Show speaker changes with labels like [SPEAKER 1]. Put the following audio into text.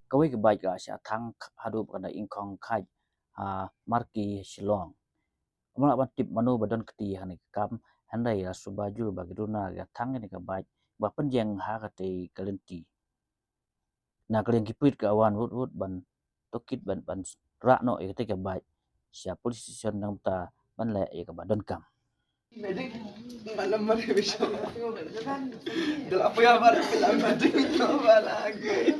[SPEAKER 1] Kawai ke baik ga sya thang hadu kana ingkong khai marki shillong amala ban tip manu badon keti hani kam handai subaju bagiruna ga thang ni ka baik ba penjeng ha ka te kalenti na kaleng kipit ka awan wut ban tokit ban ra no e te ka baik sya police station nang ta ban le e ka badon kam
[SPEAKER 2] Medik malam mari bisa. Dal apa ya bar film mati no lagi.